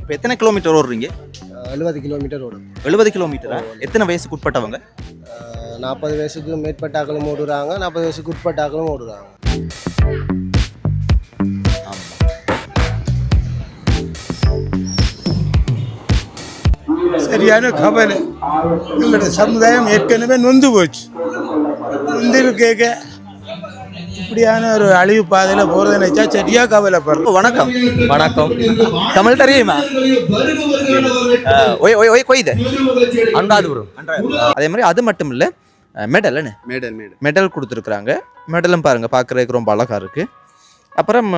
இப்போ எத்தனை கிலோமீட்டர் ஓடுறீங்க? 70 கிலோமீட்டர் ஓடும். 70 கிலோமீட்டரா? எத்தனை வயசுக்கு உட்பட்டவங்க? 40 வயசுக்கு மேற்பட்டாக்களும் ஓடுறாங்க, 40 வயசுக்கு உட்பட்டாக்களும் ஓடுறாங்க. சரியான கவலை. எங்களுடைய சமுதாயம் ஏற்கனவே நொந்து போச்சு. நொந்து கேட்க இப்படியான ஒரு அழிவு பாதையில் போகிறத நினைச்சா சரியா கவலைப்படுறோம். வணக்கம். வணக்கம். தமிழ் தெரியுமா? ஒய் ஒய் ஒய் கொய்து அன்றாதுபுரம். அதே மாதிரி அது மட்டும் இல்லை, மெடல் மெடல் கொடுத்துருக்குறாங்க. மெடலும் பாருங்க, பார்க்குறதுக்கு ரொம்ப அழகா இருக்கு. அப்புறம்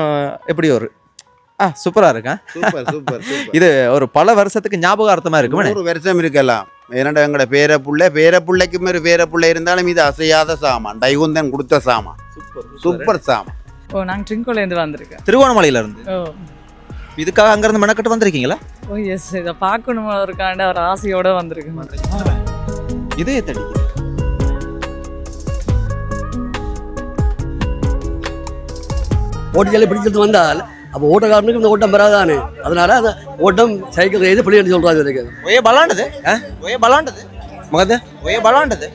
எப்படி ஒரு சூப்பராக இருக்கா? இது ஒரு பல வருஷத்துக்கு ஞாபகார்த்தமா இருக்கு. ஒரு வருஷம் இருக்கலாம். ஏன்னா எங்களோட பேரப்புள்ளைக்கு மாதிரி பேரப்புள்ளை இருந்தாலும் இது அசையாத சாமான். டைகுந்தன் கொடுத்த சாமான். சூப்பர் சாமான். நாங்கள் ட்ரிங்கோலேருந்து வந்திருக்கேன். திருவோணமலையில இருந்து. இதுக்காக அங்கேருந்து மெனக்கட்டு வந்திருக்கீங்களா? எஸ், இதை பார்க்கணும் இருக்காண்ட ஒரு ஆசையோட வந்திருக்கேன். இதே தடி ஓட்டிகளை பிடிக்கிறது வந்தால் அப்போ ஓட்டக்காரனுக்கு இந்த ஓட்டம் பெறாதானே, அதனால அந்த ஓட்டம் சைக்கிள் எது பிள்ளைன்னு சொல்றாங்க. இருக்கு ஒயே பலாண்டது ஒயே பலாண்டது மகத ஒயே பலாண்டது.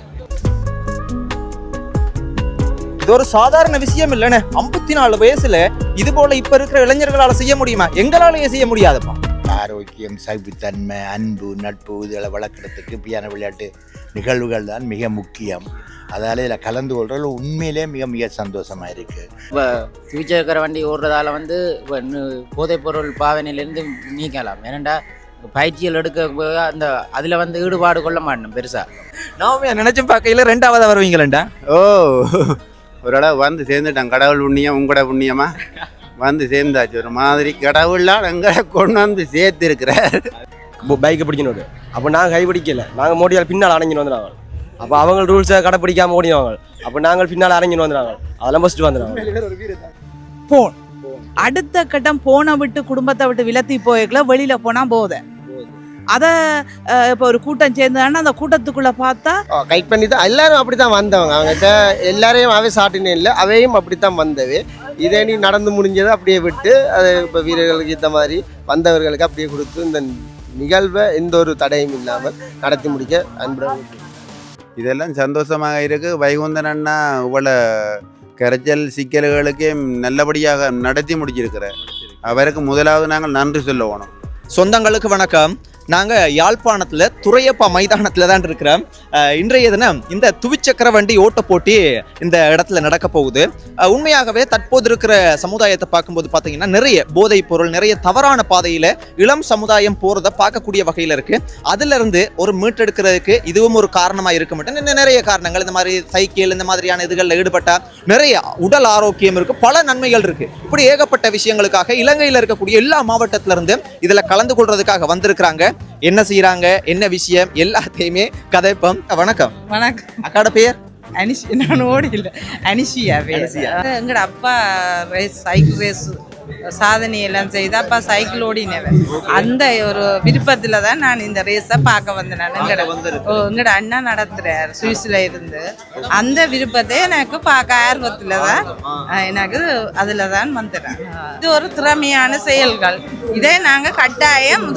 இது ஒரு சாதாரண விஷயம் இல்லைன்னு. 54 வயசுல இது போல இப்ப இருக்கிற இளைஞர்களால செய்ய முடியுமா? எங்களாலேயே செய்ய முடியாதப்பா. ஆரோக்கியம், சகிப்புத்தன்மை, அன்பு, நட்பு இதுகளை வளர்க்குறதுக்கு இப்படியான விளையாட்டு நிகழ்வுகள் தான் மிக முக்கியம். அதால் இதில் கலந்து கொள்றது உண்மையிலே மிக மிக சந்தோஷமாக இருக்குது. இப்போ துவிச்சக்கர வண்டி ஓடுறதால வந்து இப்போ போதைப்பொருள் பாவனையிலேருந்து நீக்கலாம். ஏனண்டா பயிற்சிகள் எடுக்க அந்த அதில் வந்து ஈடுபாடு கொள்ள மாட்டோம் பெருசாக. நான் நினைச்சும் பார்க்கையில் 2ஆவதா வருவீங்களா? ஓ, ஓரளவு வந்து சேர்ந்துட்டான். கடவுள் புண்ணியம், உங்களோட புண்ணியமா வந்து சேர்ந்தாச்சு. ஒரு மாதிரி கடவுள்லாம் எங்களை கொண்டு வந்து சேர்த்து இருக்கிறார். பைக்கை பிடிக்கணும். அப்போ நாங்கள் கை பிடிக்கல, நாங்கள் மோட்டியால் பின்னால் அடங்கின்னு வந்துடுறாங்க. அப்போ அவங்க ரூல்ஸை கடைப்பிடிக்காமல் ஓடிடுவாங்க. அப்போ நாங்கள் பின்னால் அடங்கின்னு வந்துடுறாங்க. அதெல்லாம் ஃபஸ்ட்டு வந்துடுறாங்க. போன் அடுத்த கட்டம் போனை விட்டு குடும்பத்தை விட்டு விலத்தி போய்க்கல, வெளியில் போனால் போதை. அதை இப்போ ஒரு கூட்டம் சேர்ந்தாங்கன்னா அந்த கூட்டத்துக்குள்ளே பார்த்தா கைட் பண்ணி தான் எல்லாரும் அப்படி தான் வந்தவங்க. அவங்ககிட்ட எல்லாரையும் அவை சாட்டினே இல்லை, அவையும் அப்படி தான் வந்தது. இதே நீ நடந்து முடிஞ்சதை அப்படியே விட்டு அது இப்போ வீரர்களுக்கு இந்த மாதிரி வந்தவர்களுக்கு அப்படியே கொடுத்து இந்த நிகழ்வை எந்த ஒரு தடையும் இல்லாமல் நடத்தி முடிக்க அன்புடன். இதெல்லாம் சந்தோஷமாக இருக்குது. வைகுந்தன் அண்ணா இவ்வளோ கரைச்சல் சிக்கல்களுக்கே நல்லபடியாக நடத்தி முடிச்சிருக்கிறார். அவருக்கு முதலாவது நாங்கள் நன்றி சொல்ல வேணும். சொந்தங்களுக்கு வணக்கம். நாங்கள் யாழ்ப்பாணத்தில் துறையப்பா மைதானத்தில் தான் இருக்கிறோம். இன்றைய தினம் இந்த துவிச்சக்கர வண்டி ஓட்ட போட்டி இந்த இடத்துல நடக்க போகுது. உண்மையாகவே தற்போது இருக்கிற சமுதாயத்தை பார்க்கும்போது பார்த்தீங்கன்னா நிறைய போதைப் பொருள், நிறைய தவறான பாதையில் இளம் சமுதாயம் போகிறத பார்க்கக்கூடிய வகையில் இருக்குது. அதிலிருந்து ஒரு மீட்டெடுக்கிறதுக்கு இதுவும் ஒரு காரணமாக இருக்க மாட்டேன். இன்னும் நிறைய காரணங்கள், இந்த மாதிரி சைக்கிள் இந்த மாதிரியான இதுகளில் ஈடுபட்டால் நிறைய உடல் ஆரோக்கியம் இருக்குது, பல நன்மைகள் இருக்குது. இப்படி ஏகப்பட்ட விஷயங்களுக்காக இலங்கையில் இருக்கக்கூடிய எல்லா மாவட்டத்திலிருந்து இதில் கலந்து கொள்றதுக்காக வந்திருக்கிறாங்க. என்ன செய்யறாங்க, என்ன விஷயம் எல்லாத்தையுமே கதைப்போம். வணக்கம். வணக்கம். அக்காட பேர் அனிஷ். நான் ஓடி இல்லை, அனிஷியா. எங்கட அப்பா ரேஸ், சைக்கிள் ரேஸ் சாதனை எல்லாம் செய்து அப்பா சைக்கிள் ஓடினவன். அந்த ஒரு விருப்பத்தில் தான் நான் இந்த ரேஸை பார்க்க வந்தேன். எங்கட அண்ணா நடத்துறார் சுவிஸ்ல இருந்து. அந்த விருப்பத்தை எனக்கு பார்க்க ஆர்வத்தில் தான் எனக்கு அதில் தான் வந்துடுறேன். இது ஒரு திறமையான செயல்கள். இதை நாங்கள் கட்டாயம்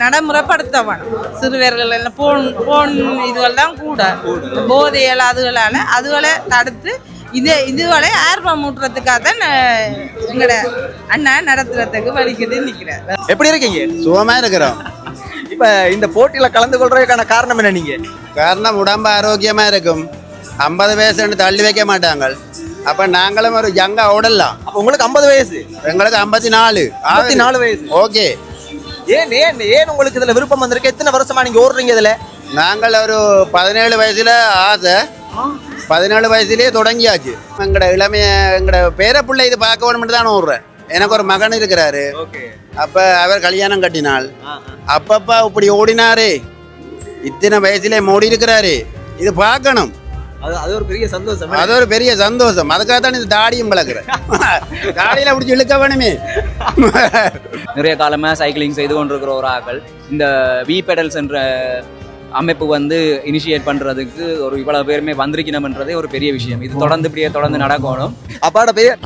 நடைமுறைப்படுத்த வேணும். சிறுவர்கள் எல்லாம் போன் இதுவெல்லாம் கூட போதைகள் அதுகளை தடுத்து இதுவரை ஆர்வம் ஊட்டுறதுக்காக தான் எங்கட அண்ணா நடத்துறதுக்கு வலிக்குது நிற்கிறார். எப்படி இருக்கீங்க? சுகமா இருக்கிறோம். இப்ப இந்த போட்டியில கலந்து கொள்றதுக்கான காரணம் என்ன? நீங்க காரணம் உடம்பு ஆரோக்கியமா இருக்கும். 50 வயசு தள்ளி வைக்க மாட்டாங்க. அப்ப நாங்களும் ஒரு யங்கா ஓடலாம். அப்ப உங்களுக்கு 50 வயசு, எங்களுக்கு 54 வயசு. ஓகே. ஏன் ஏன் ஏன் உங்களுக்கு இதுல விருப்பம் வந்திருக்கு? எத்தனை வருஷமா நீங்க ஓடுறீங்க இதுல? நாங்கள் ஒரு 17 வயசுல ஆசை, 17 வயசுலயே தொடங்கியாச்சு. எங்கட பேரப்புள்ளை இது பார்க்க வேணும்னு தான் ஓடுறேன். எனக்கு ஒரு மகன் இருக்கிறாரு. அப்ப அவர் கல்யாணம் கட்டினாள். அப்பப்பா இப்படி ஓடினாரு, இத்தனை வயசுல ஓடி இருக்கிறாரு. இது பார்க்கணும். அது ஒரு பெரிய சந்தோஷம். அது ஒரு பெரிய சந்தோஷம். அதுக்காக தான் இந்த தாடியும் வளர்க்குறேன். தாடியில பிடிச்சி இழுக்க வேணுமே. நிறைய காலமாக சைக்கிளிங் செய்து கொண்டிருக்கிற ஒரு ஆக்கள் இந்த வி பெடல்ஸ் என்ற அமைப்பு வந்து இனிஷியேட் பண்ணுறதுக்கு ஒரு இவ்வளோ பேருமே வந்திருக்கணும்ன்றதே ஒரு பெரிய விஷயம். இது தொடர்ந்து நடக்கணும். அப்பாட பேர்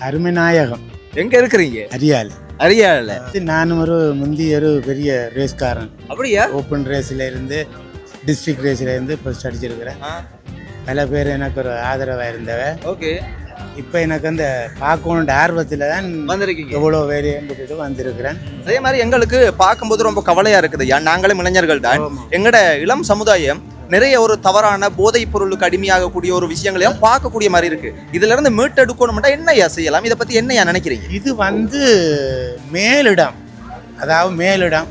அருமைநாயகம். எங்க இருக்கிறீங்க? அரியால். அறியல. நானும் ஒரு முந்தைய ஒரு பெரிய ரேஸ்காரன். அப்படியா? ஓப்பன் ரேஸில் இருந்து டிஸ்ட்ரிக்ட் ரேஸில் இருந்து ஃபர்ஸ்ட் அடிச்சிருக்கிறேன். பல பேர் எனக்கு ஒரு ஆதரவாக இருந்தவ. ஓகே. இப்போ எனக்கு அந்த பார்க்கணுன்ற ஆர்வத்தில் தான் வந்திருக்கீங்க. எவ்வளோ வேறு என்பது வந்திருக்கிறேன். அதே மாதிரி எங்களுக்கு பார்க்கும்போது ரொம்ப கவலையா இருக்குது. நாங்களும் இளைஞர்கள் தான். எங்களோட இளம் சமுதாயம் நிறைய ஒரு தவறான போதைப் பொருளுக்கு அடிமையாகக்கூடிய ஒரு விஷயங்களையும் பார்க்கக்கூடிய மாதிரி இருக்கு. இதுல இருந்து மீட்டெடுக்கணும்னா என்னையா செய்யலாம்? இதை பத்தி என்னையா நினைக்கிறீங்க? இது மேலிடம், அதாவது மேலிடம்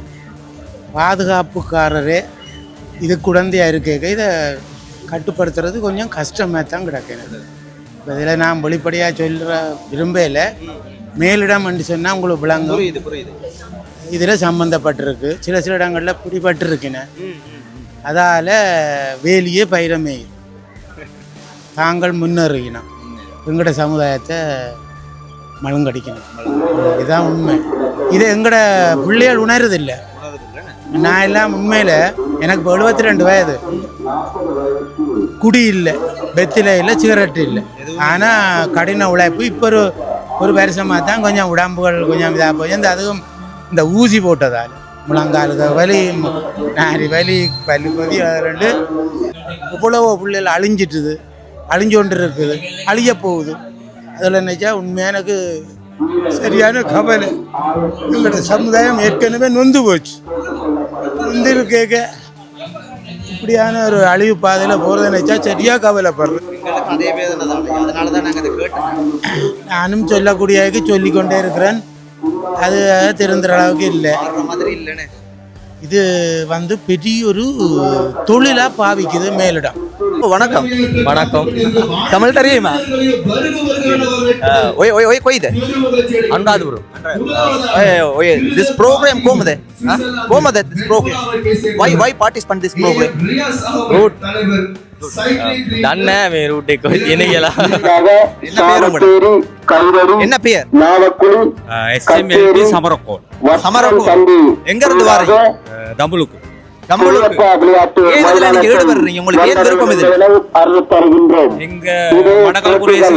பாதுகாப்புக்காரரே இது குழந்தையாக இருக்க இதை கட்டுப்படுத்துறது கொஞ்சம் கஷ்டமாக தான் கிடக்கிறது. இப்போ இதில் நான் வெளிப்படையாக சொல்கிற விரும்பல. மேலிடம் என்று சொன்னால் உங்களுக்கு விளங்கும். புரியுது. இதில் சம்மந்தப்பட்டிருக்கு. சில இடங்களில் பிடிபட்டிருக்கின. அதால் வேலியே பயிரமே தாங்கள் முன்னேறிக்கணும். எங்களோட சமுதாயத்தை மழுங்கடிக்கணும். இதுதான் உண்மை. இதை எங்களோட பிள்ளைகள் உணர்றதில்லை. நான் எல்லாம் உண்மையில் எனக்கு இப்போ 72 வயது. குடி இல்லை, வெத்தில இல்லை, சிகரெட்டு இல்லை. ஆனால் கடின உழைப்பு. இப்போ ஒரு வருஷமாக தான் கொஞ்சம் உடம்புகள் கொஞ்சம் இதாக போய் அதுவும் இந்த ஊசி போட்டதால் முழங்காலுக்கு வலி, நாரி வலி, பல்லு கொதி, ரெண்டு இவ்வளவோ பிள்ளைகள் அழிஞ்சு கொண்டு இருக்குது, அழிய போகுது. அதில் நினச்சா உண்மையாக எனக்கு சரியான கவலை. எங்களோட சமுதாயம் ஏற்கனவே நொந்து போச்சு. நொந்து கேட்க இப்படியான ஒரு அழிவு பாதையில் போகிறத நினச்சா சரியாக கவலைப்படுறேன். அதே வேதனை தான். அதனால தான் நாங்கள் இதை கேட்டோம். நானும் சொல்லக்கூடியதுக்கு சொல்லிக்கொண்டே இருக்கிறேன். அது திருந்துற அளவுக்கு இல்லை. மாதிரி இல்லைன்னு இது பெரிய ஒரு தொழிலாக பாவிக்குது மேலிடம். வணக்கம். வணக்கம். தமிழ் தெரியுமா? ओए कोई दे अनुराधपुर ओए this program come the this program why participate this program route done me route ko enigala என்ன பேர் SMLP சமரக்கோட் எங்க இருந்து வரீங்க? தம்புலுக்கு இதுல நீங்க ஈடுபடுறீங்க. உங்களுக்கு ஏன் விருப்பம் இது? எங்க வடகல்புரேஸ்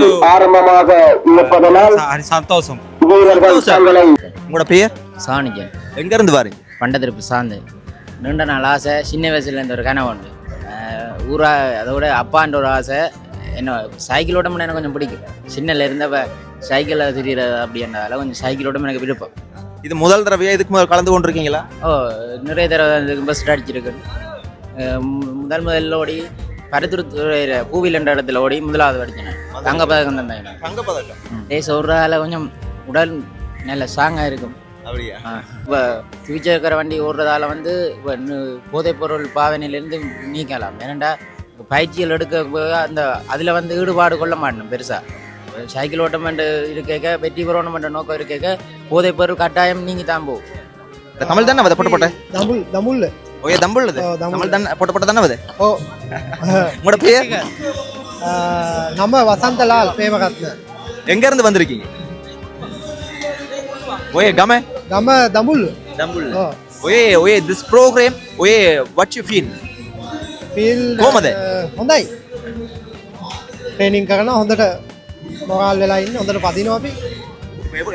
சந்தோஷம். உங்களோட பேர்? சாணிக்கன். எங்க இருந்து வரீங்க? பண்டத்திருப்பு சார்ந்து நீண்ட நாள் ஆசை. சின்ன வயசுலேருந்து ஒரு கனவு உண்டு. ஊரா அதோட அப்பான்ற ஒரு ஆசை. என்ன சைக்கிள் ஓட்டம்னு எனக்கு கொஞ்சம் பிடிக்கும். சின்னல இருந்தப்ப சைக்கிளில் திரியிறது அப்படின்றதால கொஞ்சம் சைக்கிள் ஓட்டம் எனக்கு விருப்பம். இது முதல் தடவையா இதுக்கு முதல் கலந்து கொண்டிருக்கீங்களா? நிறைய தடவை பஸ் அடிச்சிருக்கு. முதல்ல ஓடி பருத்துறையில் பூவில் என்ற இடத்துல ஓடி முதலாவது அடிச்சேன். தங்க பதக்கம் தந்தேன். தங்க பதக்கம் ரேஸ் ஓடுறதால கொஞ்சம் உடல் நல்ல ஸ்ட்ராங்காக இருக்கும். அப்படியா? இப்போ ஃபியூச்சர் இருக்கிற வண்டி ஓடுறதால இப்போ போதைப் பொருள் பாவனையிலேருந்து நீக்கலாம். ஏனண்டா பயிற்சிகள் எடுக்க அந்த அதில் ஈடுபாடு கொள்ள மாட்டேன் பெருசாக. சைக்கிள் ஓட்டமெண்ட் இருக்க வெற்றி பெறணுமென்ற நோக்கம் இருக்க போதைப் பொருள் கட்டாயம் நீங்க தான் போ. தமிழ் தானே போட்ட தமிழ் ஓயே தம்புல் தமிழ் தானே போட்ட தானே அது. உங்களோட பேர்? நம்ம வசந்தலால் பிரேமரத்ன. எங்க இருந்து வந்திருக்கீங்க? ஓயே கம தம்புல் ஓயே this program ஓயே what you feel කොහමද? හොඳයි. ට්‍රේනින් කරනවා හොඳට මොරාල් වෙලා ඉන්න හොඳට පදිනවා අපි.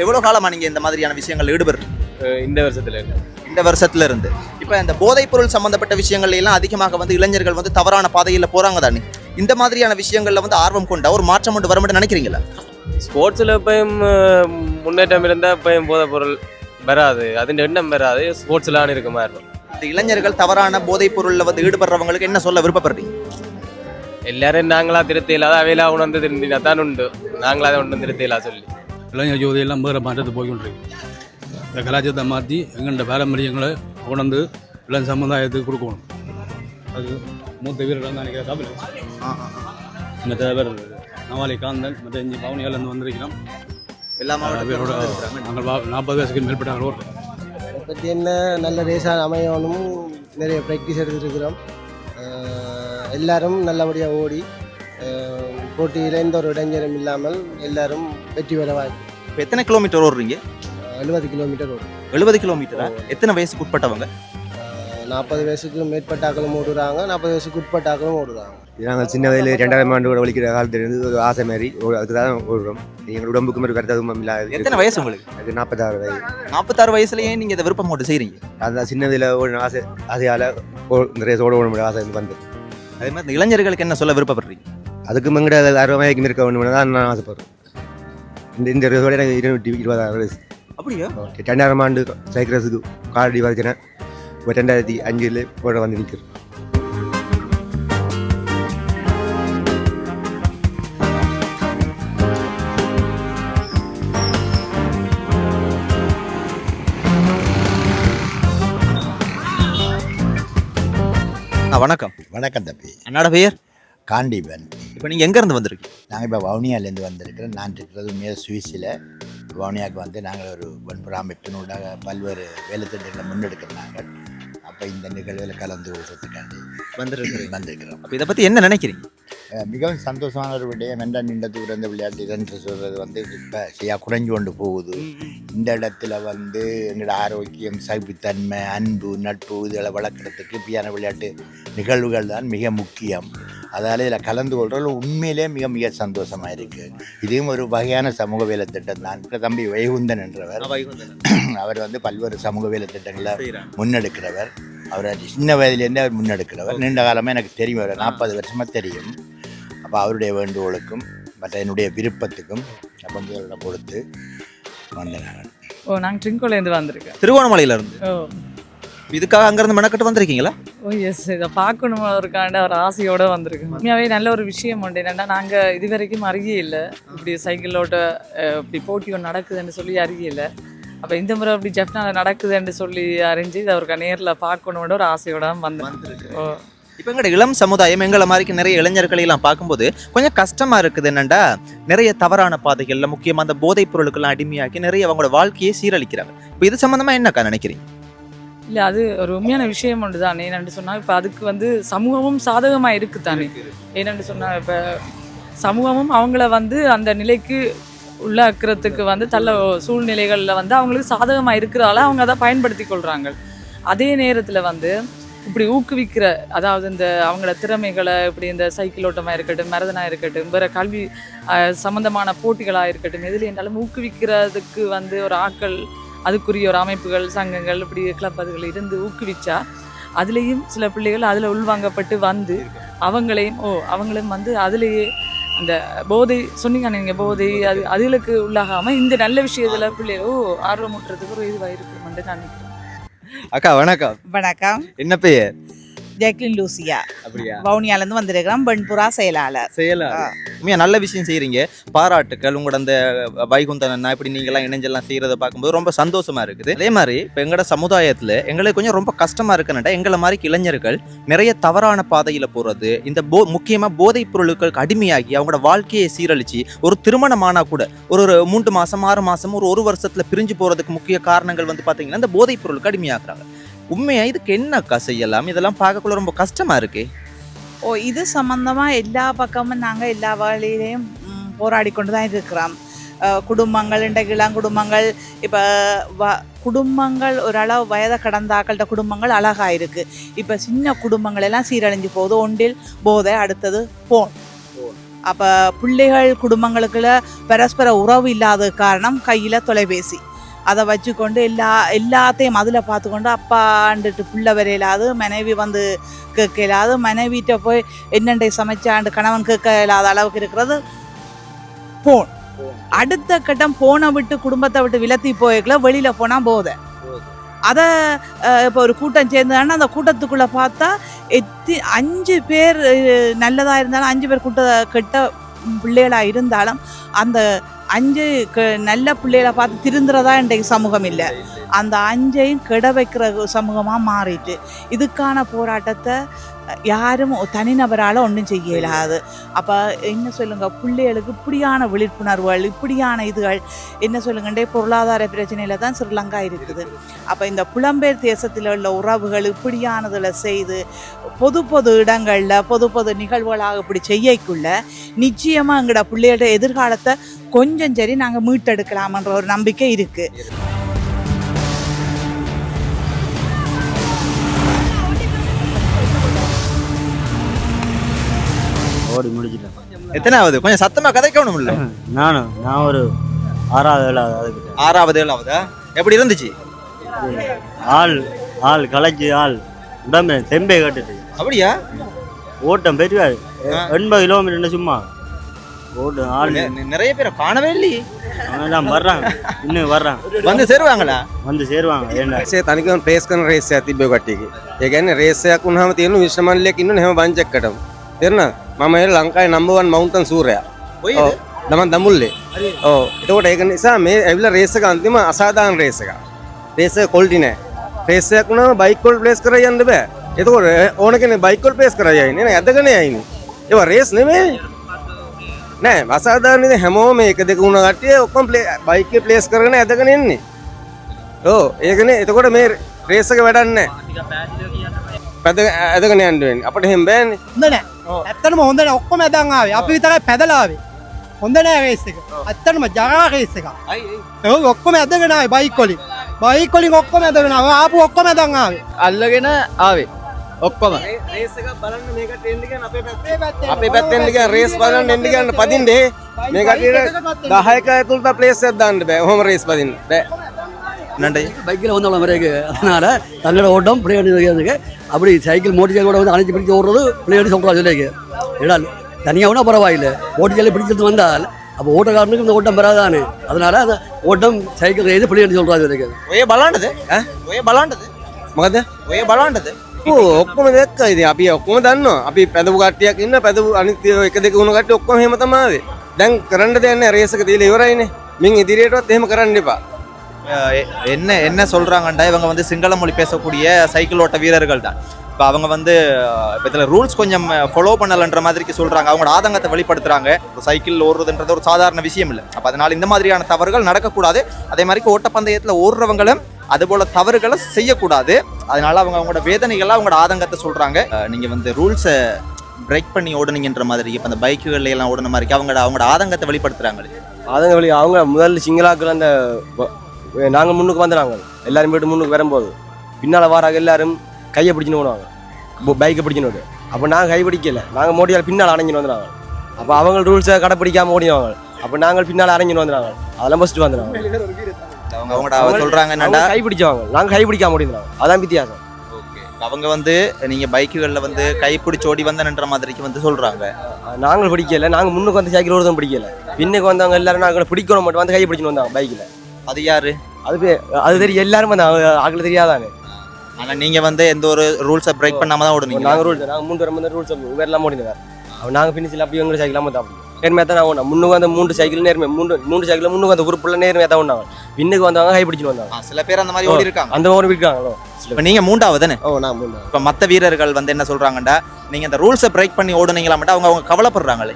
எவ்வளவு காலமா நீங்க இந்த மாதிரியான விஷயங்கள் ஈடுபடுறீங்க? இந்த வருஷத்துல இருந்து. இப்போ இந்த போதைப் பொருள் சம்பந்தப்பட்ட விஷயங்கள்ல எல்லாம் அதிகமாக இளைஞர்கள் தவறான பாதையில போறாங்க தானே. இந்த மாதிரியான விஷயங்கள்ல ஆர்வம் கொண்ட ஒரு மாற்றம் கொண்டு வர நினைக்கிறீங்களா? ஸ்போர்ட்ஸில் எப்பயும் முன்னேற்றம் இருந்தால் எப்பயும் போதைப் பொருள் வராது. அதின் எண்ணம் வராது. ஸ்போர்ட்ஸ்லாம் இருக்க மாதிரி இருக்கும். இந்த இளைஞர்கள் தவறான போதைப் பொருள்ல ஈடுபடுறவங்களுக்கு என்ன சொல்ல விருப்பப்படுறீங்க? எல்லாரும் நாங்களா திருத்தியில அவையில உணர்ந்து திருந்தினா தான் உண்டு. நாங்களா அதை ஒன்றும் திருத்தியிலா சொல்லி இளைஞர் ஜோதியெல்லாம் வேறு மாற்றத்து போய்கொண்டிருக்கு. இந்த கலாச்சாரத்தை மாற்றி எங்கள்கிட்ட பாரம்பரியங்களை உணர்ந்து இளம் சமுதாயத்துக்கு கொடுக்கணும். அது மூத்த வீரர்கள் தான் நினைக்கிற காப்பில் மற்ற பேர் நவாலி காந்தன் மற்ற 5 பவுனியாலேருந்து வந்திருக்கிறோம். எல்லா பேரோட நாங்கள் 40 வயசுக்கு மேற்பட்டாங்க. ஓட்டு பற்றி என்ன நல்ல ரேஸாக அமையணும். நிறைய ப்ராக்டிஸ் எடுத்துருக்கிறோம். எல்லாரும் நல்லபடியாக ஓடி போட்டியில் எந்த ஒரு இடைஞ்சலும் இல்லாமல் எல்லாரும் வெற்றி பெற வாய்ப்பு. இப்போ எத்தனை கிலோமீட்டர் ஓடுறீங்க? 70 கிலோமீட்டர் ஓடும். 70 கிலோமீட்டரா? எத்தனை வயசுக்கு உட்பட்டவங்க? 40 வயசுக்கு மேற்பட்டாக்களும் ஓடுறாங்க, 40 வயசுக்கு உட்பட்டாக்களும் ஓடுறாங்க. நாங்கள் சின்ன வயதில் 2000 ஆண்டு கூட ஒழிக்கிற காலத்திலிருந்து ஒரு ஆசை மாதிரி அதுதான் ஓடுறோம். எங்கள் உடம்புக்கும் ஒரு கருத்ததும் இல்லாத. எத்தனை வயசு உங்களுக்கு? அது 46 வயது. 46 வயசுலயே நீங்க இதை விருப்பம் போட்டு செய்றீங்க? அதுதான் சின்ன வயதில் ஒரு ஆசையால் இந்த ரேஸ் ஓட முடிய ஆசை வந்து. அதே மாதிரி இந்த இளைஞர்களுக்கு என்ன சொல்ல விருப்பப்படுறீங்க? அதுக்கு எங்கட 60 வயதுக்கு இருக்க வேணும்னு தான் நான் ஆசைப்படுறேன். இந்த ரேஸோட எனக்கு 226 வயசு. அப்படியா? 2000 ஆண்டு சைக்கிள் ரேஸுக்கு காரடி வரைச்சினேன். இப்போ 2005 போட வந்து நிற்கிறேன். வணக்கம். வணக்கம் தம்பி. அண்ணாட பெயர்? காண்டீபன். இப்போ நீங்கள் எங்கேருந்து வந்திருக்கீங்க? நாங்கள் இப்போ வவுனியாலேருந்து வந்திருக்கிறோம். நான் இருக்கிறது உண்மையாக சுவிஸில். வவுனியாவுக்கு வந்து நாங்கள் ஒரு வன்புற அமைப்பினூடாக பல்வேறு வேலை திட்டங்களை முன்னெடுக்கிறாங்க. அப்போ இந்த நிகழ்வில் கலந்து கொள்றதுக்காண்டி வந்திருக்கிறோம். அப்போ இதை பற்றி என்ன நினைக்கிறீங்க? மிகவும் சந்தோஷமான ஒரு விடயம். என்றால் நீண்ட தூரம் இந்த விளையாட்டு என்று சொல்கிறது வந்து இப்போ சரியாக குறைஞ்சு கொண்டு போகுது. இந்த இடத்துல வந்து எங்களோட ஆரோக்கியம், சகிப்புத்தன்மை, அன்பு, நட்பு இதில் வளர்க்குறதுக்கு இப்படியான விளையாட்டு நிகழ்வுகள் தான் மிக முக்கியம். அதால் இதில் கலந்து கொள்றது உண்மையிலே மிக மிக சந்தோஷமாக இருக்குது. இதுவும் ஒரு வகையான சமூக வேலை திட்டம் தான். இப்போ தம்பி வைகுந்தன் என்றவர், அவர் வந்து பல்வேறு சமூக வேலை திட்டங்களை முன்னெடுக்கிறவர். அவர் சின்ன வயதிலேருந்தே அவர் முன்னெடுக்கிறவர். நீண்ட காலமாக எனக்கு தெரியும், அவர் 40 வருஷமாக தெரியும். அப்போ அவருடைய வேண்டுகோளுக்கும் மற்ற என்னுடைய விருப்பத்துக்கும் அப்போ கொடுத்து வந்தேன். நாங்கள் ட்ரிங்கோலேருந்து வந்திருக்கேன். திருவோணமலையிலேருந்து? இதுக்காக அங்கேருந்து மெனக்கட்டு வந்திருக்கீங்களா? எஸ், இதை பார்க்கணும் இருக்காண்ட ஒரு ஆசையோடு வந்திருக்கேன். உண்மையாகவே நல்ல ஒரு விஷயம் உண்டு. என்னென்னா நாங்கள் இது வரைக்கும் அறிய இல்லை, இப்படி சைக்கிளோட இப்படி போட்டி ஒன்று நடக்குதுன்னு சொல்லி அறிய இல்லை. அப்போ இந்த முறை அப்படி ஜெஃப்னாவில் நடக்குதுன்னு சொல்லி அறிஞ்சு இதை அவருக்கு நேரில் பார்க்கணுன்னு ஒரு ஆசையோட வந்துருக்கு. இப்போ எங்களோட இளம் சமுதாயம் எங்களை மாதிரி நிறைய இளைஞர்களையெல்லாம் பார்க்கும்போது கொஞ்சம் கஷ்டமாக இருக்குது. என்னென்னா நிறைய தவறான பாதைகளில் முக்கியமாக அந்த போதைப் பொருளுக்கெல்லாம் அடிமையாக்கி நிறைய அவங்களோட வாழ்க்கையை சீரழிக்கிறாங்க. இப்போ இது சம்மந்தமாக என்னக்கா நினைக்கிறீங்க? இல்லை, அது ஒரு உண்மையான விஷயம் ஒன்று தானே. என்னென்னு சொன்னால் இப்போ அதுக்கு வந்து சமூகமும் சாதகமாக இருக்குது தானே. என்னென்னு சொன்னால் இப்போ சமூகமும் அவங்கள வந்து அந்த நிலைக்கு உள்ளாக்குறதுக்கு வந்து சூழ்நிலைகளில் வந்து அவங்களுக்கு சாதகமாக இருக்கிறதால அவங்க அதை பயன்படுத்தி கொள்கிறாங்க. அதே நேரத்தில் வந்து இப்படி ஊக்குவிக்கிற, அதாவது இந்த அவங்களோட திறமைகளை இப்படி இந்த சைக்கிள் ஓட்டமாக இருக்கட்டும், மரதனாக இருக்கட்டும், வேறு கல்வி சம்மந்தமான போட்டிகளாக இருக்கட்டும், எதில் என்றாலும் ஊக்குவிக்கிறதுக்கு வந்து ஒரு ஆட்கள், அதுக்குரிய ஒரு அமைப்புகள், சங்கங்கள், இப்படி கிளப் அதுகள் இருந்து ஊக்குவிச்சா அதுலேயும் சில பிள்ளைகள் அதில் உள்வாங்கப்பட்டு வந்து அவங்களையும் வந்து அதுலேயே அந்த போதை சொன்னீங்க நீங்கள், போதை அதுகளுக்கு உள்ளாகாமல் இந்த நல்ல விஷயத்தில் பிள்ளைகளோ ஆர்வமூட்டுறதுக்கு ஒரு இதுவாக இருக்குமென்று நான் நினைக்கிறேன். அக்கா வணக்கம். வணக்கம். என்ன பெயர்? Jacqueline Lucia. அப்படியா? வவுனியாலேருந்து வந்திருக்கிறோம், பண்புறா செயலாளர். உண்மையாக நல்ல விஷயம் செய்கிறீங்க, பாராட்டுக்கள். உங்களோட அந்த வைகுந்தன் அண்ணா இப்படி நீங்கள்லாம் இணைஞ்செல்லாம் செய்கிறத பார்க்கும்போது ரொம்ப சந்தோஷமாக இருக்குது. அதே மாதிரி இப்போ எங்களோட சமுதாயத்தில் எங்களுக்கு கொஞ்சம் ரொம்ப கஷ்டமாக இருக்குன்னுட்டா எங்களை மாதிரி இளைஞர்கள் நிறைய தவறான பாதையில் போகிறது, இந்த முக்கியமாக போதைப் பொருளுக்கு அடிமையாகி அவங்களோட வாழ்க்கையை சீரழித்து ஒரு திருமணமானால் கூட ஒரு 3 மாதம் 6 மாதம் ஒரு வருஷத்தில் பிரிஞ்சு போகிறதுக்கு முக்கிய காரணங்கள் வந்து பார்த்தீங்கன்னா இந்த போதைப் பொருளுக்கு அடிமையாக்குறாங்க. உண்மையாக இதுக்கு என்னக்கா செய்யலாம்? இதெல்லாம் பார்க்கக்குள்ள ரொம்ப கஷ்டமாக இருக்கு. இது சம்பந்தமாக எல்லா பக்கமும் நாங்கள் எல்லா வழியிலையும் போராடி கொண்டு தான் இருக்கிறோம். குடும்பங்கள், இன்றைக்கு இளம் குடும்பங்கள், இப்போ குடும்பங்கள் ஓரளவு வயதை கடந்தாக்கள்கிட்ட குடும்பங்கள் அழகாக இருக்குது. இப்போ சின்ன குடும்பங்கள் எல்லாம் சீரழிஞ்சு போகுது. ஒன்றில் போதை, அடுத்தது போன். அப்போ பிள்ளைகள் குடும்பங்களுக்குள்ள பரஸ்பர உறவு இல்லாத காரணம் கையில் தொலைபேசி. அதை வச்சுக்கொண்டு எல்லாத்தையும் அதில் பார்த்துக்கொண்டு அப்பாண்டுட்டு பிள்ளை வரையிலாது, மனைவி வந்து கேட்க இல்லாது, மனைவிட்ட போய் என்னண்டை சமைச்சாண்டு கணவன் கேட்க இல்லாத அளவுக்கு இருக்கிறது போன். அடுத்த கட்டம் போனை விட்டு குடும்பத்தை விட்டு விலத்தி போய்க்கல, வெளியில் போனால் போதை. அதை இப்போ ஒரு கூட்டம் சேர்ந்தாங்கன்னா அந்த கூட்டத்துக்குள்ளே பார்த்தா 5 பேர் நல்லதாக இருந்தாலும் 5 பேர் கெட்ட பிள்ளைகளாக இருந்தாலும் அந்த 5 நல்ல பிள்ளைகளை பார்த்து திருந்துறதா இன்றைக்கு சமூகம் இல்லை. அந்த 5ஐயும் கெட வைக்கிற சமூகமாக மாறிட்டு இதுக்கான போராட்டத்தை யாரும் தனிநபரால் ஒன்றும் செய்ய இயலாது. அப்போ என்ன சொல்லுங்க, பிள்ளைகளுக்கு இப்படியான விழிப்புணர்வுகள், இப்படியான இதுகள் என்ன சொல்லுங்கண்டே பொருளாதார பிரச்சனையில் தான் ஸ்ரீலங்கா இருக்குது. அப்போ இந்த புலம்பெயர் தேசத்தில் உள்ள உறவுகள் இப்படியானதில் செய்து பொது இடங்களில் பொது நிகழ்வுகளாக இப்படி செய்யக்குள்ள நிச்சயமாக எங்களோட பிள்ளைகளோட எதிர்காலத்தை கொஞ்சம் சரி நாங்கள் மீட்டெடுக்கலாமன்ற ஒரு நம்பிக்கை இருக்குது. எத்தனாவது கொஞ்சம் சத்தமா கதைக்கணும் இல்ல? நான் ஒரு 6வது 7வது அதுக்கிட்ட 6வது 7வதா? எப்படி இருந்துச்சு? ஆள் கலைச்சி ஆள் உடம்பு செம்பை கட்டுது. அப்படியா? ஓட்டம் பெரிய 80 கிலோமீட்டர் சும்மா ஓட்டம் ஆள் நிறைய பேரை காணவே இல்லையே. அவங்கெல்லாம் வர்றாங்க, இன்னும் வர்றாங்க. வந்து சேருவாங்களா? வந்து சேருவாங்க. என்ன තනිකම ප්‍රේස් කරන රේස් එකක් තිබ්බේ කට්ටියගේ. ඒ කියන්නේ රේස් එකක් වුණාම තියෙන විශ්වමණ්ඩලයක් ඉන්නනේ හැම බංචක්කටම. තේරුණා? මම ඒ ලංකාවේ නම්බර් 1 මවුන්ටන් සූරයා. ඔයද? දමන් දඹුල්ලේ. ඔව්. එතකොට ඒක නිසා මේ ඇවිල්ලා රේස් එක අන්තිම අසාධාරණ රේස් එකක්. රේස් එක ක්වොලිටි නැහැ. රේස් එකක් වුණාම බයික් වල ප්ලේස් කරලා යන්න බෑ. එතකොට ඕන කෙනෙක් බයික් වල ප්ලේස් කරලා යන්නේ නේ ඇදගෙන යන්නේ. ඒවා රේස් නෙමෙයි. නෑ අසාධාරණ ඉතින් හැමෝම මේක දෙක වුණ කට්ටිය ඔක්කොම බයික් එකේ ප්ලේස් කරගෙන ඇදගෙන එන්නේ. ඔව් ඒකනේ. එතකොට මේ රේස් එක වැඩක් නැහැ. ඇදගෙන යන්න වෙන්නේ. අපිට එහෙම බෑනේ. හොඳ නෑ. ඇත්තටම හොඳ නෑ. ඔක්කොම ඇදන් ආවේ. අපි විතරයි පැදලා ආවේ. හොඳ නෑ රේස් එක. ඇත්තටම ජරා රේස් එකක්. ඔව් ඔක්කොම ඇදගෙන ආවේ බයික් වලින්. බයික් වලින් ඔක්කොම ඇදගෙන ආවා. ආපු ඔක්කොම ඇදන් ආවේ. අල්ලගෙන ආවේ ඔක්කොම. රේස් එකක් බලන්න මේක ට්‍රෙන්ඩ් එකෙන් අපේ පැත්තෙන් ගියා රේස් බලන්න එන්න ගියන්න පදින්නේ මේ කටියට 10ක ඇතුළත ප්ලේස් එකක් දාන්න බෑ. ඔහොම රේස් පදින්න බෑ. நன்றி. பைக்கில் வந்தவங்க பிறகு அதனால் தங்களோட ஓட்டம் பிள்ளை வண்டி அப்படி சைக்கிள் மோட்டர் சைக்கிளோட வந்து அணைச்சி பிடிச்சி ஓடுறது பிள்ளை வண்டி சொல்கிறா சொல்லிக்கு. ஏன்னா தனியாகனா பரவாயில்லை, மோட்டர் சைக்கிள் பிடிச்சிட்டு வந்தால் அப்போ ஓட்டக்காரனுக்கு இந்த ஓட்டம் பெறாதானே. அதனால் அந்த ஓட்டம் சைக்கிள் செய்து பிள்ளை வண்டி சொல்கிறா சொல்லிக்கு. ඔය බලන්නද? ඔය බලන්නද? මොකද? ඔය බලන්නද? ඔක්කොම දැක්ක ඉතින් අපි ඔක්කොම දන්නවා. අපි පැදපු කට්ටියක් ඉන්න පැදපු අනිත් එක දෙක වුණ කට්ටිය ඔක්කොම එහෙම තමයි ආවේ. දැන් කරන්න දෙයක් නැහැ. රේස් එක දීලා ඉවරයිනේ. මින් ඉදිරියටවත් එහෙම කරන්න එපා. என்ன என்ன சொல்றாங்கண்டா இவங்க வந்து சிங்கள மொழி பேசக்கூடிய சைக்கிள் ஓட்ட வீரர்கள் தான். இப்போ அவங்க வந்து இப்போ இதில் ரூல்ஸ் கொஞ்சம் ஃபாலோ பண்ணலன்ற மாதிரிக்கு சொல்கிறாங்க. அவங்களோட ஆதங்கத்தை வெளிப்படுத்துகிறாங்க. ஒரு சைக்கிள் ஓடுறதுன்றது ஒரு சாதாரண விஷயம் இல்லை. அப்போ அதனால் இந்த மாதிரியான தவறுகள் நடக்கக்கூடாது. அதே மாதிரி ஓட்டப்பந்தயத்தில் ஓடுறவங்களும் அதுபோல் தவறுகளை செய்யக்கூடாது. அதனால் அவங்க அவங்களோட வேதனைகளாக அவங்களோட ஆதங்கத்தை சொல்கிறாங்க. நீங்கள் வந்து ரூல்ஸை பிரேக் பண்ணி ஓடுனீங்கன்ற மாதிரி இப்போ அந்த பைக்குகள் எல்லாம் ஓடுன மாதிரி அவங்களோட ஆதங்கத்தை வெளிப்படுத்துகிறாங்க. ஆதங்க வெளி அவங்க முதல்ல சிங்களாக்கள் அந்த நாங்கள் முன்னுக்கு வந்துடுறாங்க. எல்லாரும் போய்ட்டு முன்னுக்கு வரும்போது பின்னால் வாராங்க எல்லாரும் கையை பிடிச்சின்னு போடுவாங்க, பைக்கை பிடிச்சின்னு. அப்போ நாங்கள் கை பிடிக்கல, நாங்கள் மோட்டியால் பின்னால் அணைஞ்சின்னு வந்துடுறாங்க. அப்போ அவங்க ரூல்ஸை கடைப்பிடிக்காமல் ஓடிடுவாங்க. அப்போ நாங்கள் பின்னால் அரைஞ்சின்னு வந்துடுறாங்க. அதெல்லாம் ஃபஸ்ட்டு வந்துடுறாங்க. அவங்க சொல்கிறாங்க கை பிடிச்சவங்க, நாங்கள் கை பிடிக்காம ஓடிடுறாங்க. அதான் வித்தியாசம். அவங்க வந்து நீங்கள் பைக்குகளில் வந்து கை பிடிச்சி ஓடி வந்தன்ற மாதிரிக்கு வந்து சொல்கிறாங்க. நாங்கள் பிடிக்கல, நாங்கள் முன்னுக்கு வந்து சைக்கிள் ஓடுறதும் பிடிக்கல. பின்னுக்கு வந்தவங்க எல்லாரும் நாங்கள் பிடிக்கணும் மட்டும் வந்து கை பிடிச்சின்னு வந்தாங்க பைக்கில். அது யாரு? அது தெரியும், எல்லாரும் வந்து ஆக்கள் தெரியாதானே. ஆனால் நீங்கள் வந்து எந்த ஒரு ரூல்ஸை பிரேக் பண்ணாமல் தான் ஓடுனீங்க. நாங்கள் ரூல்ஸ் நாங்கள் 3 வரும்போது ரூல்ஸ் வேறெல்லாம் ஓடினார். அவன் நாங்கள் பின்னிச்சில் அப்படி எங்களை சைக்கிள் தான் அப்படி நேர்மையாக தான் நான் முன்னுக்கு வந்து 3 சைக்கிள் நேர்மை 3 சைக்கிள் முன்னுக்கு அந்த குரூப்புள்ள நேர்மையாக தான் ஒன்றாங்க. பின்னுக்கு வந்தவங்க கை பிடிச்சின்னு வந்தாங்க. சில பேர் அந்த மாதிரி ஓடி இருக்காங்க. அந்த மாதிரி இருக்காங்களோ. இப்போ நீங்கள் 3வது தானே? ஓ நான் 3வது. இப்போ மற்ற வீரர்கள் வந்து என்ன சொல்கிறாங்கண்டா நீங்கள் இந்த ரூல்ஸை பிரேக் பண்ணி ஓடுனீங்களா மட்டும் அவங்க கவலைப்படுறாங்களே.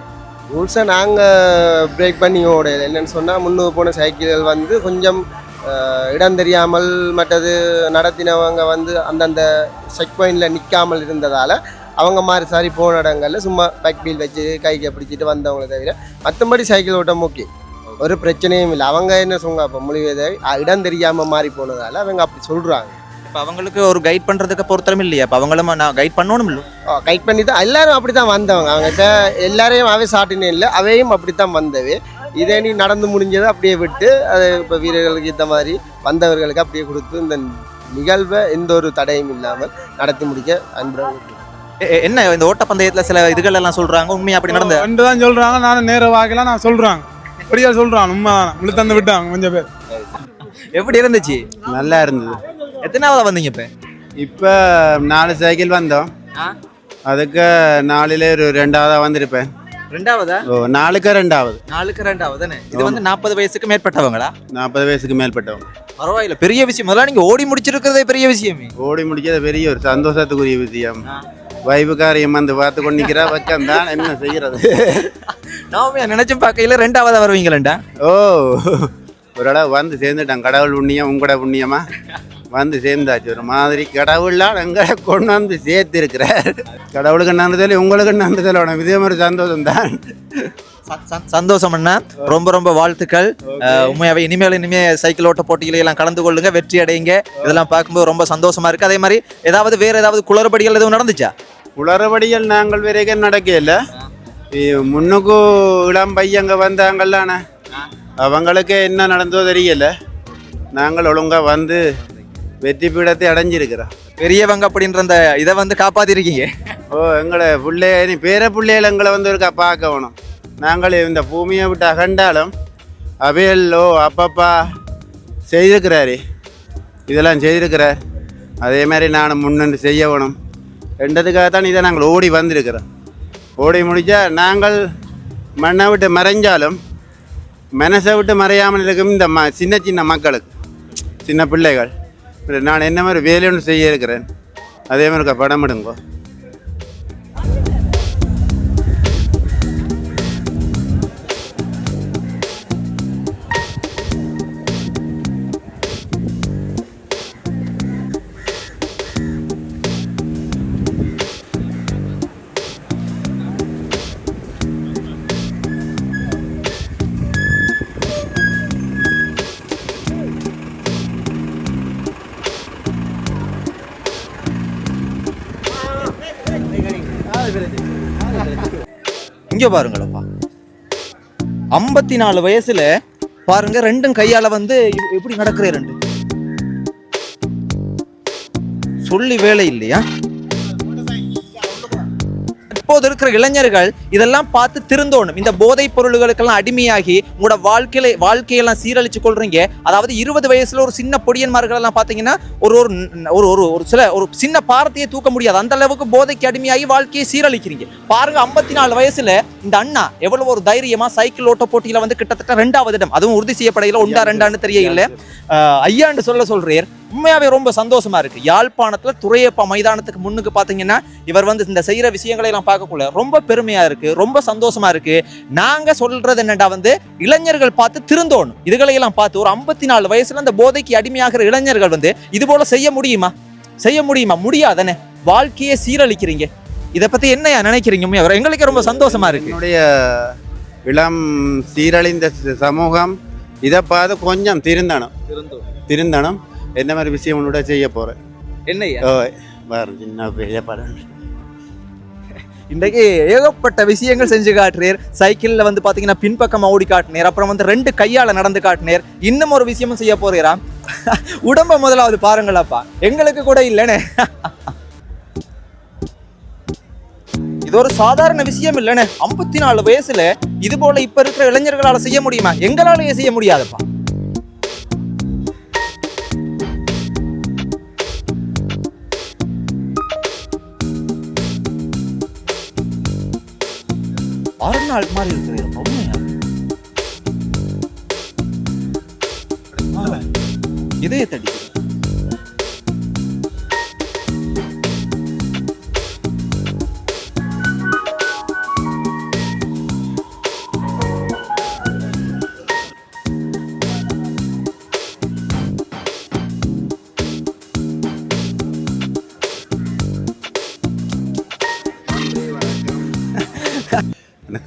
ரூல்ஸை நாங்கள் பிரேக் பண்ணி ஓடல. என்னென்னு சொன்னால் முன்னுக்கு போன சைக்கிள்கள் வந்து கொஞ்சம் இடம் தெரியாமல் மற்றது நடத்தினவங்க வந்து அந்தந்த செக் பாயிண்டில் நிற்காமல் இருந்ததால் அவங்க மாதிரி சாரி போன இடங்களில் சும்மா பேக் வீல் வச்சு கைக்கு பிடிச்சிட்டு வந்தவங்களை தவிர மற்றபடி சைக்கிள் ஓட்டம் ஓகே, ஒரு பிரச்சனையும் இல்லை. அவங்க என்ன சொல்லுங்க அப்போ மொழிவேதை இடம் தெரியாமல் மாறி போனதால் அவங்க அப்படி சொல்கிறாங்க. இப்போ அவங்களுக்கு ஒரு கைட் பண்ணுறதுக்கு பொறுத்தரும் இல்லையா? அப்போ அவங்களும் நான் கைட் பண்ணணும் இல்லை? கைட் பண்ணி தான் எல்லாரும் அப்படி தான் வந்தவங்க. அவங்ககிட்ட எல்லாரையும் அவை சாட்டினே இல்லை, அவையும் அப்படி தான் வந்தது. இதே நீ நடந்து முடிஞ்சதை அப்படியே விட்டு அது இப்போ வீரர்களுக்கு இந்த மாதிரி வந்தவர்களுக்கு அப்படியே கொடுத்து இந்த நிகழ்வை எந்த ஒரு தடையும் இல்லாமல் நடத்தி முடிக்க அன்புடன். என்ன இந்த ஓட்டப்பந்தயத்தில் சில இதுகள் எல்லாம் சொல்கிறாங்க, உண்மையாக அப்படி நடந்த ரெண்டு தான் சொல்கிறாங்க. நானும் நேர வாக்கலாம் நான் சொல்கிறாங்க, அப்படியா சொல்கிறான். உண்மை முழு தந்து விட்டாங்க கொஞ்சம் பேர். எப்படி இருந்துச்சு? நல்லா இருந்தது. எத்தனாவது வந்தீங்க? இப்போ 4 சைக்கிள் வந்தோம். அதுக்கு 4ல் ஒரு 2வது வந்திருப்பேன். 2வதா? ஓ 4க்கு 2வது. 4க்கு 2வது தானே? இது வந்து 40 வயசுக்கு மேற்பட்டவங்களா? 40 வயசுக்கு மேற்பட்டவங்க. பரவாயில்ல, பெரிய விஷயம். முதல்ல நீங்கள் ஓடி முடிச்சிருக்கிறதே பெரிய விஷயமே. ஓடி முடிக்கிறது பெரிய ஒரு சந்தோஷத்துக்குரிய விஷயம். வைபுக்காரியம் வந்து பார்த்து கொண்டு நிற்கிறா பக்கம் தான் என்ன செய்கிறது. நாம நினைச்சும் பார்க்கையில 2வது வருவீங்களா? ஓ ஒரு இடம் வந்து சேர்ந்துட்டான். கடவுள் புண்ணியம் உங்களோட புண்ணியமா வந்து சேர்ந்தாச்சு. ஒரு மாதிரி கடவுள்லாம் எங்களை கொண்டு வந்து சேர்த்து இருக்கிறார். கடவுளுக்கு நன்றி, உங்களுக்கு நன்றி சொல்லணும். இதே மாதிரி சந்தோஷம் தான். சந்தோஷம் அண்ணா, ரொம்ப ரொம்ப வாழ்த்துக்கள். உண்மையாவே இனிமே சைக்கிள் ஓட்ட போட்டிகளை எல்லாம் கலந்து கொள்ளுங்க, வெற்றி அடையுங்க. இதெல்லாம் பார்க்கும்போது ரொம்ப சந்தோஷமா இருக்கு. அதே மாதிரி வேற ஏதாவது குளறுபடிகள் எதுவும் நடந்துச்சா? குளறுபடிகள் நாங்கள் வரைக்கும் நடக்கல. முன்னுக்கு இளம் பையங்க வந்தாங்கல்லாண்ணே அவங்களுக்கு என்ன நடந்தோ தெரியல. நாங்கள் ஒழுங்கா வந்து வெற்றி பீடத்தை அடைஞ்சிருக்கிறோம். பெரியவங்க அப்படின்ற அந்த இதை வந்து காப்பாத்திருக்கீங்க. எங்களை பிள்ளைய பேர பிள்ளைகள் எங்களை வந்து இருக்கா பார்க்கணும். நாங்கள் இந்த பூமியை விட்டு அகண்டாலும் அவையல்லோ அப்பப்பா செய்திருக்கிறாரு, இதெல்லாம் செய்திருக்கிறார். அதே மாதிரி நான் முன்னென்று செய்யணும் என்றதுக்காக தான் இதை நாங்கள் ஓடி வந்திருக்கிறோம். ஓடி முடித்தா நாங்கள் மண்ணை விட்டு மறைஞ்சாலும் மனசை விட்டு மறையாமல் இருக்கும் இந்த சின்ன சின்ன மக்களுக்கு, சின்ன பிள்ளைகள். நான் என்ன மாதிரி வேலை ஒன்று செய்ய இருக்கிறேன், அதே மாதிரி படம் எடுங்கோ. இங்க பாருங்களப்பா, 54 வயசுல பாருங்க ரெண்டும் கையால வந்து எப்படி நடக்கிற ரெண்டு சொல்லி வேலை இல்லையா? இப்போது இருக்கிற இளைஞர்கள் இதெல்லாம் பார்த்து திருந்தோணும். இந்த போதைப் பொருள்களுக்கெல்லாம் அடிமையாகி உங்களோட வாழ்க்கையெல்லாம் சீரழிச்சு கொள்றீங்க. அதாவது 20 வயசுல ஒரு சின்ன பொடியன்மார்கள் எல்லாம் பாத்தீங்கன்னா ஒரு சில ஒரு சின்ன பாரத்தையே தூக்க முடியாது, அந்த அளவுக்கு போதைக்கு அடிமையாகி வாழ்க்கையை சீரழிக்கிறீங்க. பாருங்க 54 வயசுல இந்த அண்ணா எவ்வளவு ஒரு தைரியமா சைக்கிள் ஓட்ட போட்டியில வந்து கிட்டத்தட்ட 2வது இடம், அதுவும் உறுதி செய்யப்படையில 1ஆ 2ஆன்னு தெரியல ஐயாண்டு சொல்றீர். உண்மையாவே ரொம்ப சந்தோஷமா இருக்கு. யாழ்ப்பாணத்துல துரையப்பா மைதானத்துக்கு முன்னுக்கு பாத்தீங்கன்னா இவர் வந்து இந்த செய்யற விஷயங்களை எல்லாம் பார்க்கக்குள்ள ரொம்ப பெருமையா இருக்கு, ரொம்ப சந்தோஷமா இருக்கு. நாங்க சொல்றது என்னடா வந்து இளைஞர்கள் பார்த்து திருந்தோணும். இதுகளை எல்லாம் பார்த்து ஒரு 54 வயசுல இந்த போதைக்கு அடிமையாகிற இளைஞர்கள் வந்து இது போல செய்ய முடியுமா? முடியாதானே? வாழ்க்கையை சீரழிக்கிறீங்க. இதை பத்தி என்ன நினைக்கிறீங்க? எங்களுக்கு ரொம்ப சந்தோஷமா இருக்கு. என்னுடைய இளம் சீரழிந்த சமூகம் இதை பார்த்து கொஞ்சம் திருந்தணும். என்ன மாதிரி விஷயம் உன்னோட செய்ய போறேன். இன்றைக்கு ஏகப்பட்ட விஷயங்கள் செஞ்சு காட்டுறேர். சைக்கிள்ல வந்து பாத்தீங்கன்னா பின்பக்கம் ஓடி காட்டினேர், அப்புறம் வந்து 2 கையால நடந்து காட்டினேர். இன்னும் ஒரு விஷயமும் செய்ய போறீரா? உடம்ப முதலாவது பாருங்களாப்பா, எங்களுக்கு கூட இல்லைன்னு. இது ஒரு சாதாரண விஷயம் இல்லைன்னு. 54 வயசுல இது போல இப்ப இருக்கிற இளைஞர்களால செய்ய முடியுமா? எங்களாலேயே செய்ய முடியாதுப்பா. அருநாள் மாதிரி இருக்கிற இதய தடி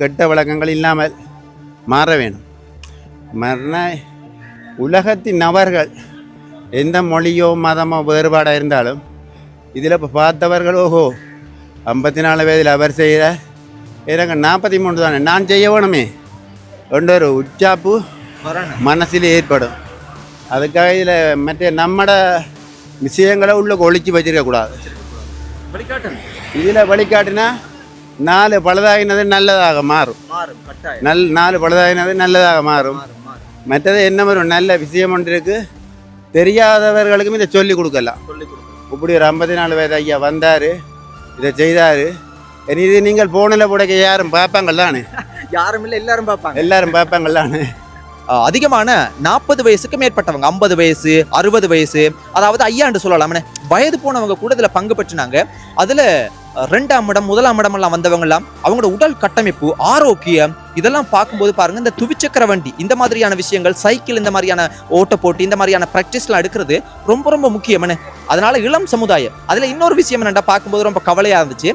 கெட்ட வழக்கங்கள் இல்லாமல் மாற வேணும். உலகத்தின் நபர்கள் எந்த மொழியோ மதமோ வேறுபாடாக இருந்தாலும் இதில் இப்போ பார்த்தவர்கள் ஓஹோ 54 வயதில் அவர் செய்கிற எனக்கு 43 தானே நான் செய்ய வேணுமே என்ற ஒரு உச்சாப்பு மனசில் ஏற்படும். அதுக்காக இதில் மற்ற நம்மட விஷயங்களை உள்ள ஒழிச்சு வச்சிருக்கக்கூடாது. இதில் வழிகாட்டினா 4 பழுதாகினது நல்லதாக மாறும். 4 பழுதாகினது நல்லதாக மாறும். மற்றது என்ன வரும், நல்ல விஷயம் ஒன்று இருக்கு, தெரியாதவர்களுக்கும் இதை சொல்லி கொடுக்கலாம். இப்படி ஒரு 54 வயது ஐயா வந்தார், இதை செய்தார். இது நீங்கள் போனில் போட யாரும் பார்ப்பாங்கல்லான்னு? யாரும் இல்லை, எல்லாரும் பார்ப்பாங்கல்லான்னு. அதிகமான 40 வயசுக்கு மேற்பட்டவங்க, 50 வயசு 60 வயசு, அதாவது ஐயாண்டு சொல்லலாம், வயது போனவங்க கூட இதில் பங்கு பெற்றினாங்க. அதில் 2ஆம் இடம் 1ஆம் இடம் எல்லாம் வந்தவங்கலாம் அவங்களோட உடல் கட்டமைப்பு, ஆரோக்கியம் இதெல்லாம் பார்க்கும்போது பாருங்க, இந்த துவிச்சக்கர வண்டி இந்த மாதிரியான விஷயங்கள், சைக்கிள் இந்த மாதிரியான ஓட்ட போட்டி இந்த மாதிரியான ப்ராக்டிஸ்லாம் எடுக்கிறது ரொம்ப ரொம்ப முக்கியமான. அதனால இளம் சமுதாயம். அதில் இன்னொரு விஷயம் என்னடா பார்க்கும்போது ரொம்ப கவலையாக இருந்துச்சு.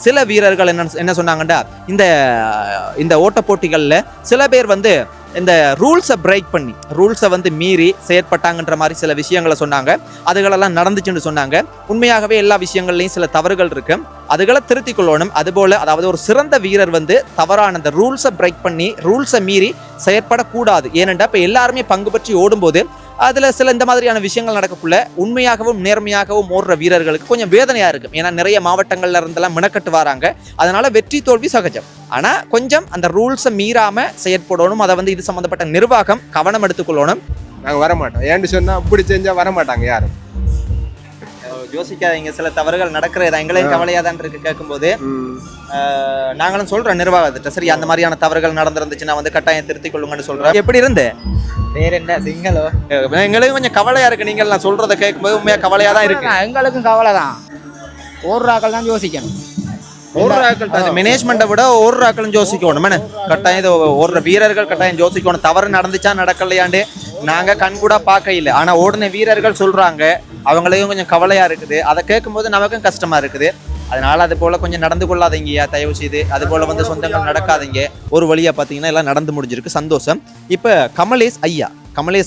சில வீரர்கள் என்ன சொன்னாங்கண்டா, இந்த ஓட்ட போட்டிகளில் சில பேர் வந்து இந்த ரூல்ஸை பிரேக் பண்ணி ரூல்ஸை வந்து மீறி செயற்பட்டாங்கன்ற மாதிரி சில விஷயங்களை சொன்னாங்க. அதுகளெல்லாம் நடந்துச்சுன்னு சொன்னாங்க. உண்மையாகவே எல்லா விஷயங்கள்லையும் சில தவறுகள் இருக்கு, அதுகளை திருத்திக் கொள்ளணும். அதுபோல அதாவது ஒரு சிறந்த வீரர் வந்து தவறான அந்த ரூல்ஸை பிரேக் பண்ணி ரூல்ஸை மீறி செயற்படக்கூடாது. ஏனென்றா இப்போ எல்லாருமே பங்கு பற்றி ஓடும்போது அதில் சில இந்த மாதிரியான விஷயங்கள் நடக்கக்குள்ள உண்மையாகவும் நேர்மையாகவும் ஓடுற வீரர்களுக்கு கொஞ்சம் வேதனையாக இருக்கும். ஏன்னா நிறைய மாவட்டங்கள்ல இருந்தெல்லாம் மினக்கட்டு வராங்க. அதனால வெற்றி தோல்வி சகஜம். ஆனால் கொஞ்சம் அந்த ரூல்ஸை மீறாமல் செயற்படணும். அதை வந்து இது சம்மந்தப்பட்ட நிர்வாகம் கவனம் எடுத்துக்கொள்ளணும். நாங்கள் வரமாட்டோம். ஏன்னு சொன்னால் அப்படி செஞ்சால் வரமாட்டாங்க யாரும். யோசிக்காதீங்க, சில தவறுகள் நடக்கிறது எங்களுக்கு கவலையாக தான் இருக்கு கேட்கும்போது. நாங்களும் சொல்கிறோம் நிர்வாகத்திட்ட, சரி அந்த மாதிரியான தவறுகள் நடந்திருந்துச்சுன்னா வந்து கட்டாயம் திருத்திக் கொள்ளுங்கன்னு சொல்கிறோம். எப்படி இருந்து வேற என்ன சிங்களோ எங்களுக்கு கொஞ்சம் கவலையாக இருக்குது. நீங்கள் நான் சொல்கிறத கேட்கும்போது உண்மையாக கவலையாக தான் இருக்குது. எங்களுக்கும் கவலை தான். ஓடுறாக்கள் தான் யோசிக்கணும். மேனேஜ்மெண்ட்டை விட ஓடுறாக்களும் யோசிக்கணும். கட்டாயம் இது ஓடுற வீரர்கள் கட்டாயம் யோசிக்கணும். தவறு நடந்துச்சா நடக்கலையாண்டு நாங்கள் கண்கூட பார்க்க இல்லை. ஆனால் ஓடின வீரர்கள் சொல்கிறாங்க, அவங்களையும் கொஞ்சம் கவலையாக இருக்குது. அதை கேட்கும்போது நமக்கும் கஷ்டமாக இருக்குது. அதனால் அது போல் கொஞ்சம் நடந்து கொள்ளாதீங்கயா தயவு செய்து. அது போல் வந்து சொந்தங்கள் நடக்காதீங்க. ஒரு வழியாக பார்த்தீங்கன்னா எல்லாம் நடந்து முடிஞ்சிருக்கு, சந்தோஷம். இப்போ கமலேஷ்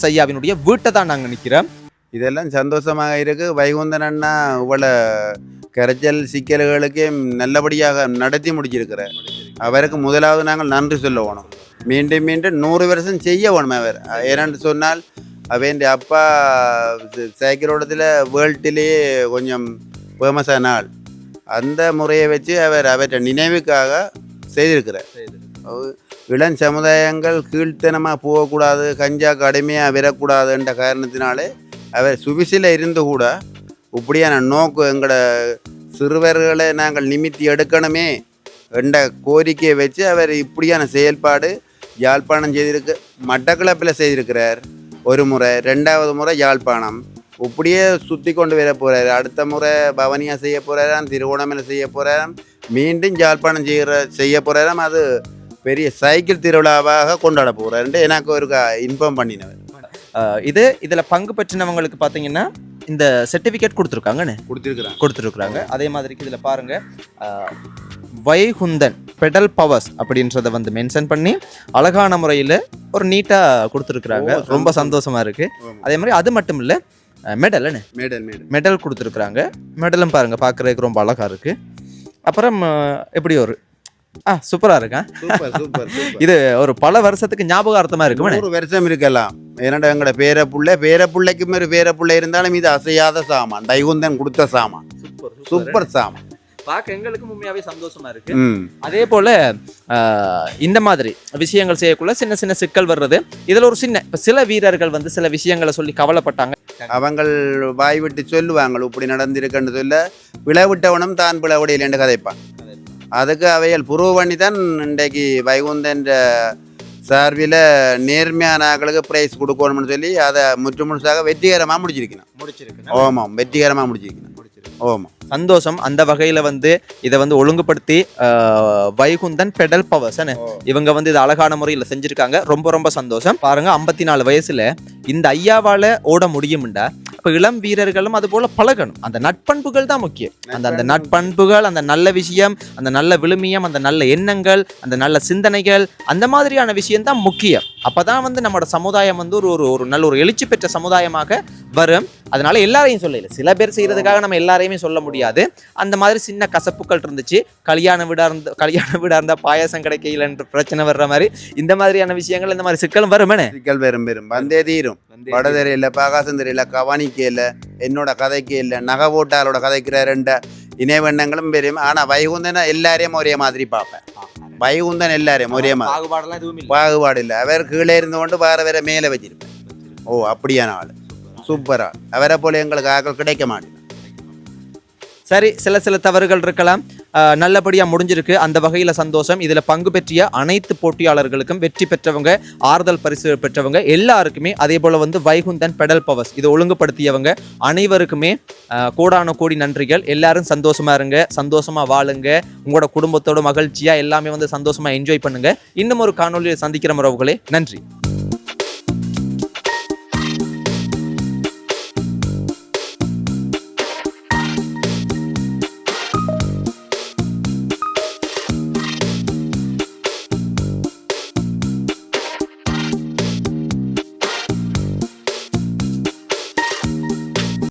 ஐயாவினுடைய வீட்டை தான் நாங்கள் நிற்கிறோம். இதெல்லாம் சந்தோஷமாக இருக்குது. வைகுந்தன் அண்ணா இவ்வளோ கரைச்சல் சிக்கல்களுக்கே நல்லபடியாக நடத்தி முடிச்சிருக்கிறார். அவருக்கு முதலாவது நாங்கள் நன்றி சொல்ல வேணும். மீண்டும் மீண்டும் 100 வருஷம் செய்ய வேணும் அவர். ஏன்னு சொன்னால் அவன் அப்பா சைக்கிள் ஓட்டத்தில் வேர்ல்டிலேயே கொஞ்சம் ஃபேமஸான ஆள். அந்த முறையை வச்சு அவற்றை நினைவுக்காக செய்திருக்கிறார். இளம் சமுதாயங்கள் கீழ்த்தனமாக போகக்கூடாது, கஞ்சாக்கு அடிமையாக விடக்கூடாதுன்ற காரணத்தினாலே அவர் சுவிசில் இருந்து கூட இப்படியான நோக்கு எங்களோட சிறுவர்களை நாங்கள் நிமித்தி எடுக்கணுமே என்ற கோரிக்கையை வச்சு அவர் இப்படியான செயல்பாடு யாழ்ப்பாணம் செய்திருக்கு. மட்டக்களப்பில் செய்திருக்கிறார் ஒரு முறை, 2வது முறை யாழ்ப்பாணம். இப்படியே சுற்றி கொண்டு வர போகிறார். அடுத்த முறை பவனியா செய்ய போகிறாராம், திருவோணமலை செய்ய போகிறாராம், மீண்டும் யாழ்ப்பாணம் செய்ய போகிறாராம். அது பெரிய சைக்கிள் திருவிழாவாக கொண்டாட போகிறாருன்ட்டு எனக்கு ஒரு இன்ஃபார்ம் பண்ணினவர். இதில் பங்கு பெற்றினவங்களுக்கு பார்த்தீங்கன்னா இந்த சர்டிஃபிகேட் கொடுத்துருக்குறாங்க. அதே மாதிரி இதில் பாருங்கள், வைகுந்தன் பெடல் பவர்ஸ் அப்படின்றத வந்து மென்ஷன் பண்ணி அழகான முறையில் ஒரு நீட்டாக கொடுத்துருக்குறாங்க. ரொம்ப சந்தோஷமாக இருக்குது. அதே மாதிரி அது மட்டும் இல்லை, மெடல் கொடுத்துருக்குறாங்க. மெடலும் பாருங்கள் பார்க்குறதுக்கு ரொம்ப அழகாக இருக்குது. அப்புறம் எப்படி ஒரு சூப்பராக இருக்கா. இது ஒரு பல வருஷத்துக்கு ஞாபகார்த்தமாக இருக்கு. 100 வருஷம் இருக்கலாம். ஏன்னா எங்களோட பேரப்புள்ளைக்கு மாதிரி பேரப்புள்ளை இருந்தாலும் இது அசையாத சாமான். வைகுந்தன் கொடுத்த சாமான், சூப்பர் சாமான். பார்க்க எங்களுக்கு உண்மையாவே சந்தோஷமா இருக்கு. அதே போல இந்த மாதிரி விஷயங்கள் செய்யக்குள்ள சின்ன சின்ன சிக்கல் வர்றது. இதுல ஒரு சில வீரர்கள் வந்து சில விஷயங்களை சொல்லி கவலைப்பட்டாங்க. அவங்கள் வாய் விட்டு சொல்லுவாங்க, இப்படி நடந்திருக்குன்னு சொல்ல விளைவிட்டவனும் தான் பிளவுடையிலேன்னு கதைப்பான். அதுக்கு அவைகள் புருவ பண்ணி தான் இன்றைக்கு வைகுந்தன் சார்பில் நேர்மையான ஆக்களுக்கு ப்ரைஸ் கொடுக்கணும்னு சொல்லி அதை முழுசாக வெற்றிகரமாக முடிச்சிருக்கணும். ஆமாம், வெற்றிகரமாக முடிச்சிருக்கணும். ஆமாம், சந்தோஷம். அந்த வகையில வந்து இதை வந்து ஒழுங்குபடுத்தி வைகுந்தன் பெடல் பவர்ஸ் இவங்க வந்து இது அழகான முறையில் செஞ்சிருக்காங்க. ரொம்ப ரொம்ப சந்தோஷம். பாருங்க, 54 வயசுல இந்த ஐயாவால ஓட முடியும்டா. இப்போ இளம் வீரர்களும் அது போல பழகணும். அந்த நட்பண்புகள் தான் முக்கியம். அந்த நட்பண்புகள், அந்த நல்ல விஷயம், அந்த நல்ல விழுமியம், அந்த நல்ல எண்ணங்கள், அந்த நல்ல சிந்தனைகள், அந்த மாதிரியான விஷயம் தான் முக்கியம். அப்பதான் வந்து நம்மளோட சமுதாயம் வந்து ஒரு நல்ல ஒரு எழுச்சி பெற்ற சமுதாயமாக வரும். அதனால எல்லாரையும் சொல்லல, சில பேர் செய்யறதுக்காக நம்ம எல்லாரையுமே சொல்ல முடியாது. அந்த மாதிரி சின்ன கசப்புகள் இருந்துச்சு. கல்யாண வீடா இருந்தா பாயாசம் கிடைக்கலன்ற பிரச்சனை வர்ற மாதிரி இந்த மாதிரியான விஷயங்கள், இந்த மாதிரி சிக்கலும் வருமே. சிக்கல் வரும் வந்தே தீரும். வட தெரியல, பாகாசம் தெரியல, கவனிக்க இல்லை, என்னோட கதைக்கு இல்லை, நகை ஓட்டாளோட கதைக்கிற 2 இணைவெண்ணங்களும் பெரும். ஆனால் வைகுந்தன் எல்லாரையும் ஒரே மாதிரி பார்ப்பேன். வைகுந்தன் எல்லாரையும் ஒரே மாதிரி, பாகுபாடு இல்லை. அவர் கீழே இருந்து கொண்டு வேற மேலே வச்சிருப்பேன். ஓ, அப்படியான ஆள், சூப்பரா. அவரை போல எங்களுக்கு ஆக்கள் கிடைக்க மாட்டேன். சரி, சில தவறுகள் இருக்கலாம், நல்லபடியாக முடிஞ்சிருக்கு. அந்த வகையில் சந்தோஷம். இதில் பங்கு பெற்றிய அனைத்து போட்டியாளர்களுக்கும், வெற்றி பெற்றவங்க, ஆறுதல் பரிசு பெற்றவங்க எல்லாருக்குமே, அதே போல் வந்து வைகுந்தன் பெடல் பவர்ஸ் இதை ஒழுங்குபடுத்தியவங்க அனைவருக்குமே கோடான கோடி நன்றிகள். எல்லாரும் சந்தோஷமாக இருங்க, சந்தோஷமாக வாழுங்க, உங்களோட குடும்பத்தோட மகிழ்ச்சியாக எல்லாமே வந்து சந்தோஷமாக என்ஜாய் பண்ணுங்க. இன்னும் ஒரு காணொலியை சந்திக்கிற உறவுகளே, நன்றி.